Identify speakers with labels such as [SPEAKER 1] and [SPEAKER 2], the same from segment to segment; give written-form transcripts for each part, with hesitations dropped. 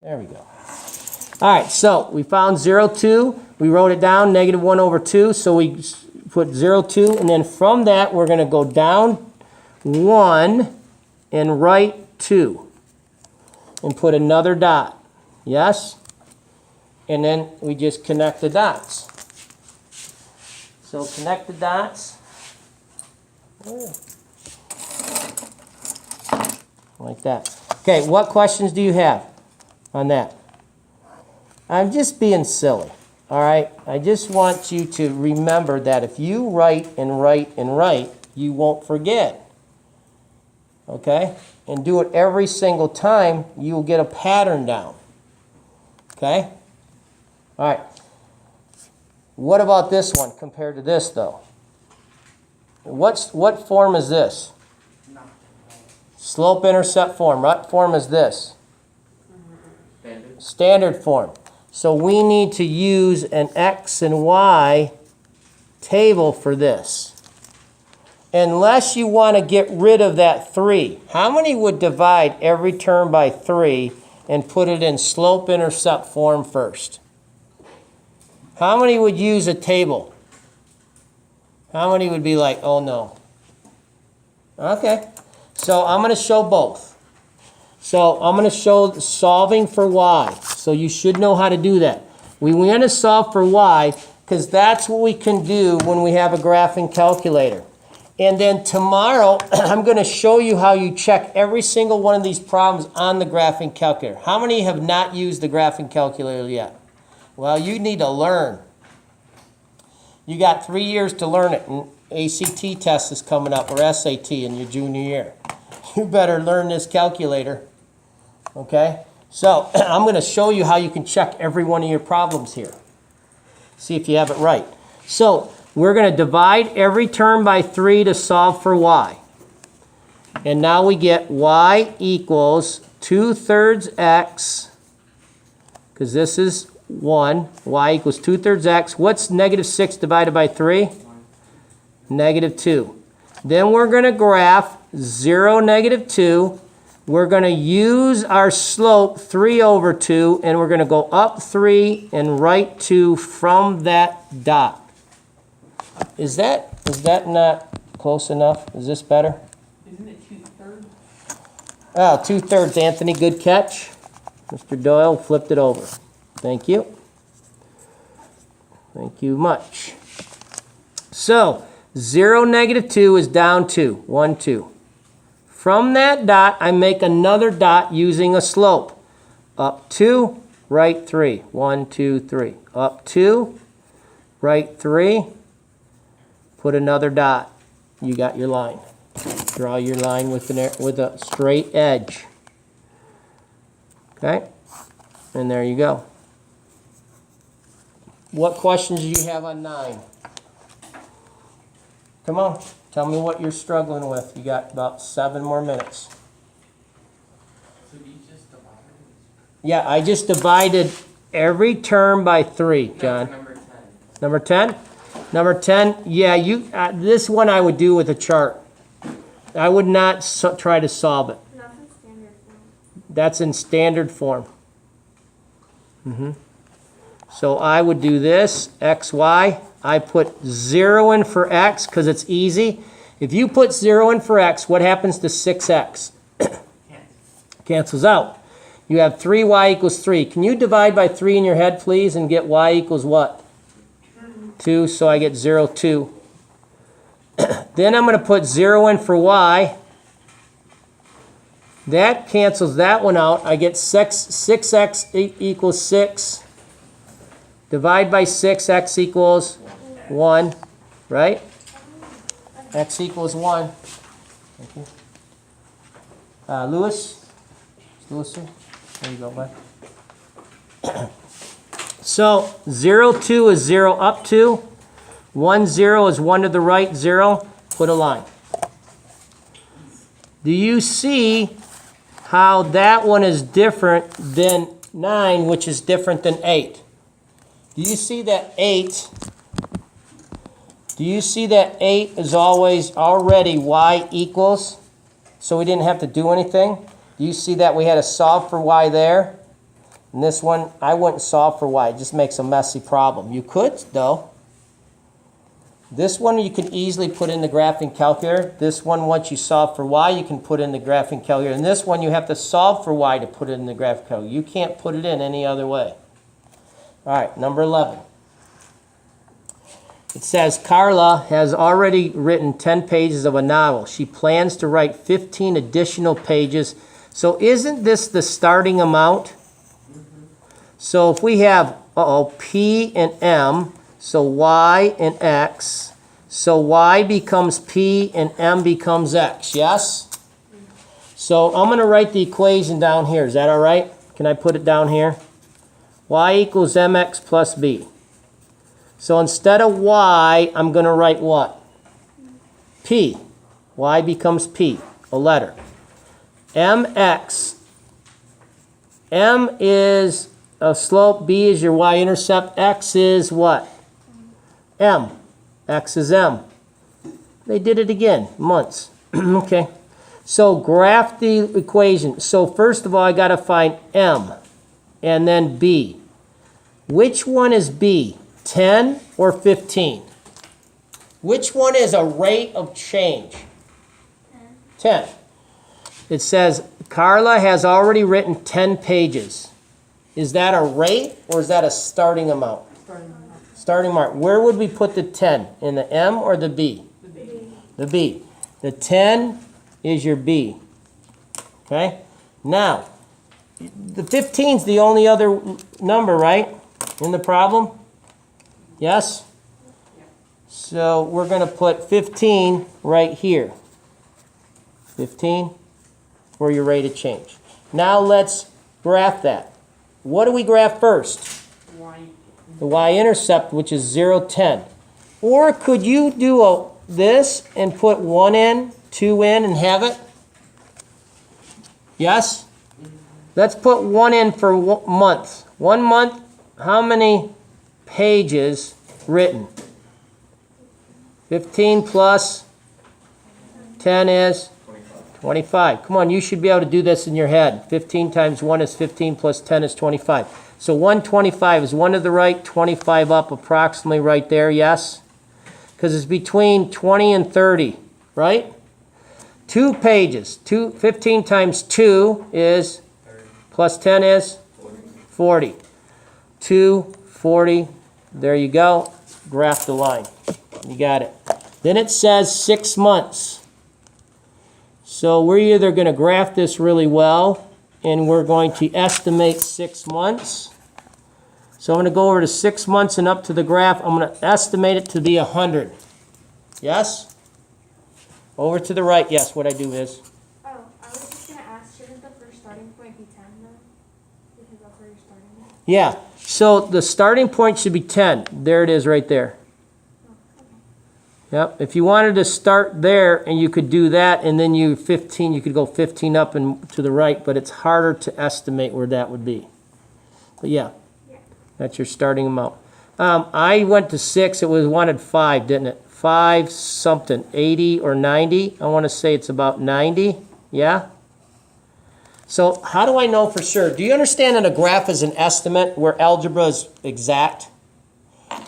[SPEAKER 1] There we go. All right, so we found 0, 2. We wrote it down, negative 1 over 2. So we put 0, 2. And then from that, we're going to go down 1 and write 2. And put another dot. Yes? And then we just connect the dots. So connect the dots. Like that. Okay, what questions do you have on that? I'm just being silly, all right? I just want you to remember that if you write and write and write, you won't forget, okay? And do it every single time, you will get a pattern down, okay? All right. What about this one compared to this, though? What form is this? Slope-intercept form. What form is this? Standard form. So we need to use an x and y table for this. Unless you want to get rid of that 3. How many would divide every term by 3 and put it in slope-intercept form first? How many would use a table? How many would be like, oh no? Okay. So I'm going to show both. So I'm going to show solving for y. So you should know how to do that. We want to solve for y because that's what we can do when we have a graphing calculator. And then tomorrow, I'm going to show you how you check every single one of these problems on the graphing calculator. How many have not used the graphing calculator yet? Well, you need to learn. You got 3 years to learn it, and ACT test is coming up, or SAT in your junior year. You better learn this calculator, okay? So I'm going to show you how you can check every one of your problems here. See if you have it right. So we're going to divide every term by 3 to solve for y. And now we get y equals 2/3 x, because this is 1. Y equals 2/3 x. What's negative 6 divided by 3? 1. Negative 2. Then we're going to graph 0, negative 2. We're going to use our slope 3 over 2, and we're going to go up 3 and right 2 from that dot. Is that not close enough? Is this better?
[SPEAKER 2] Isn't it 2/3?
[SPEAKER 1] Oh, 2/3, Anthony. Good catch. Mr. Doyle flipped it over. Thank you. Thank you much. So 0, negative 2 is down 2. 1, 2. From that dot, I make another dot using a slope. Up 2, right 3. 1, 2, 3. Up 2, right 3. Put another dot. You got your line. Draw your line with a straight edge. Okay? And there you go. What questions do you have on 9? Come on. Tell me what you're struggling with. You got about 7 more minutes.
[SPEAKER 2] So you just divided?
[SPEAKER 1] Yeah, I just divided every term by 3, John.
[SPEAKER 2] Number 10.
[SPEAKER 1] Number 10? Number 10, yeah, this one I would do with a chart. I would not try to solve it. That's in standard form. So I would do this, x, y. I put 0 in for x because it's easy. If you put 0 in for x, what happens to 6x? Cancels out. You have 3y equals 3. Can you divide by 3 in your head, please, and get y equals what? 2, so I get 0, 2. Then I'm going to put 0 in for y. That cancels that one out. I get 6x equals 6. Divide by 6, x equals 1, right? X equals 1. Thank you. Lewis? Lewis? There you go, bud. So 0, 2 is 0 up 2. 1, 0 is 1 to the right, 0. Put a line. Do you see how that one is different than 9, which is different than 8? Do you see that 8? Do you see that 8 is always already y equals? So we didn't have to do anything. Do you see that we had to solve for y there? And this one, I wouldn't solve for y. It just makes a messy problem. You could, though. This one you can easily put in the graphing calculator. This one, once you solve for y, you can put in the graphing calculator. And this one, you have to solve for y to put it in the graphing calculator. You can't put it in any other way. All right, number 11. It says, Carla has already written 10 pages of a novel. She plans to write 15 additional pages. So isn't this the starting amount? So if we have, P and M, so y and x, so y becomes P and M becomes x, yes? So I'm going to write the equation down here. Is that all right? Can I put it down here? Y equals mx plus b. So instead of y, I'm going to write what? P. Y becomes P, a letter. Mx. M is a slope, b is your y-intercept, x is what? M. X is M. They did it again, months. Okay. So graph the equation. So first of all, I got to find M and then B. Which one is B? 10 or 15? Which one is a rate of change? 10. It says Carla has already written 10 pages. Is that a rate or is that a starting amount? Starting mark. Where would we put the 10? In the M or the B?
[SPEAKER 2] The B.
[SPEAKER 1] The B. The 10 is your B. Okay? Now, the 15 is the only other number, right? In the problem? Yes? So we're going to put 15 right here. 15 for your rate of change. Now let's graph that. What do we graph first?
[SPEAKER 2] Y.
[SPEAKER 1] The y-intercept, which is 0, 10. Or could you do this and put 1 in, 2 in, and have it? Yes? Let's put 1 in for month. 1 month, how many pages written? 15 plus 10 is 25. Come on, you should be able to do this in your head. 15 times 1 is 15 plus 10 is 25. So 125 is 1 to the right, 25 up, approximately right there, yes? Because it's between 20 and 30, right? 2 pages. 15 times 2 is, plus 10 is 40. 2, 40, there you go. Graph the line. You got it. Then it says 6 months. So we're either going to graph this really well, and we're going to estimate 6 months. So I'm going to go over to 6 months and up to the graph. I'm going to estimate it to be 100. Yes? Over to the right. Yes, what I do is.
[SPEAKER 3] Oh, I was just going to ask, shouldn't the first starting point be 10 though? Because that's where you're starting at.
[SPEAKER 1] Yeah. So the starting point should be 10. There it is right there.
[SPEAKER 3] Oh, okay.
[SPEAKER 1] Yep. If you wanted to start there and you could do that and then you 15, you could go 15 up and to the right, but it's harder to estimate where that would be. But yeah, that's your starting amount. I went to 6. It was wanted 5, didn't it? 5 something, 80 or 90. I want to say it's about 90. Yeah? So how do I know for sure? Do you understand that a graph is an estimate where algebra is exact?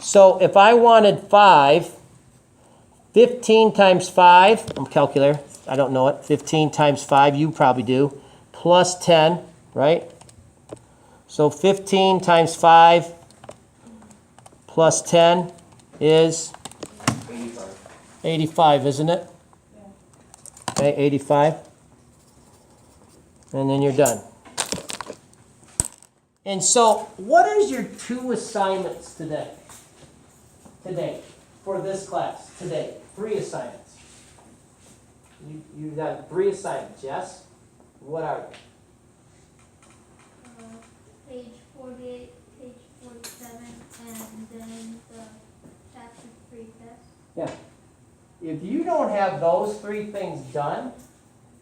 [SPEAKER 1] So if I wanted 5, 15 times 5, I'm calculator, I don't know it. 15 times 5, you probably do, plus 10, right? So 15 times 5 plus 10 is 85, isn't it? Okay, 85. And then you're done. And so, what is your 2 assignments today? Today, for this class, today. 3 assignments. You got 3 assignments, yes? What are they?
[SPEAKER 4] Page 48, page 47, and then the chapter 3 test.
[SPEAKER 1] Yeah. If you don't have those 3 things done,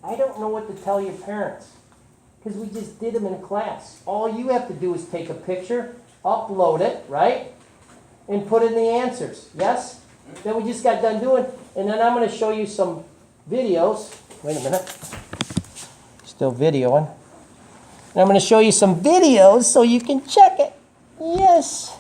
[SPEAKER 1] I don't know what to tell your parents. Because we just did them in class. All you have to do is take a picture, upload it, right? And put in the answers. Yes? Then we just got done doing. And then I'm going to show you some videos. Wait a minute. Still videoing. And I'm going to show you some videos so you can check it. Yes.